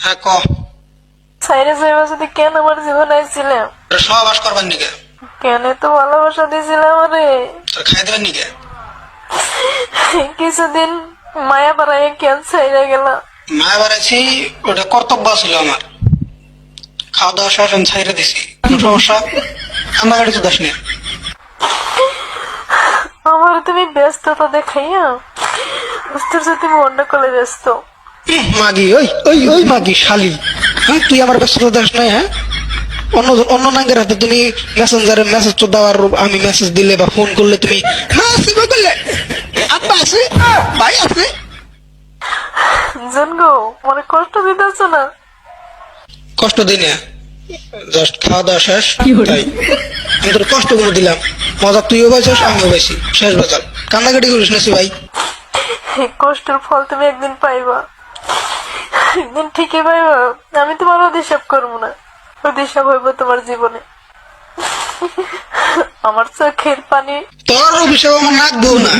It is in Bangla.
হ্যাঁ ক। সাইরে সাইবা যদি কেন আমার জীবন আইছিলাম, সহবাস করবার নিকে কেন তো ভালোবাসা দিয়েছিলাম রে। তোর খাই দেবার নিকে কিছুদিন মায়া বাড়াই কেন সাইরা গেল। মায়া বাড়াইছি, ওটা কর্তব্য ছিল আমার। খাওয়া দাওয়া শেষ আমি ছাইরে দিছি, কোনো সমস্যা? কান্নাকাটি তো দাস না। আমার তুমি ব্যস্ততা দেখাইয়া বুঝতে তুমি অন্য কলে ব্যস্ত। মাগি, ওই ওই ওই মাগি শালি, হ্যাঁ তুই আমার ব্যস্ততা দাস নাই? হ্যাঁ, অন্য অন্য নাঙ্গের হাতে তুমি মেসেঞ্জারে মেসেজ তো দেওয়ার, আমি মেসেজ দিলে বা ফোন করলে তুমি করলে আব্বা আছে, ভাই আছে। জানগো মনে কষ্ট দিতেছ না? কষ্ট দিই না, জাস্ট খাওয়া দাওয়া শেষ তাই। আমি তোর কষ্ট করে দিলাম, মজা তুইও পাইছিস আমিও পাইছি, শেষ বাজার। কান্নাকাটি করিস না ভাই। এই কষ্টের ফল তুমি একদিন পাইবা, একদিন ঠিকই পাইবা। আমি তোমার অধিশাপ করবো না, অধিশাপ হইব তোমার জীবনে। আমার চোখের পানি তোর অভিশাপ আমার নাকবো না।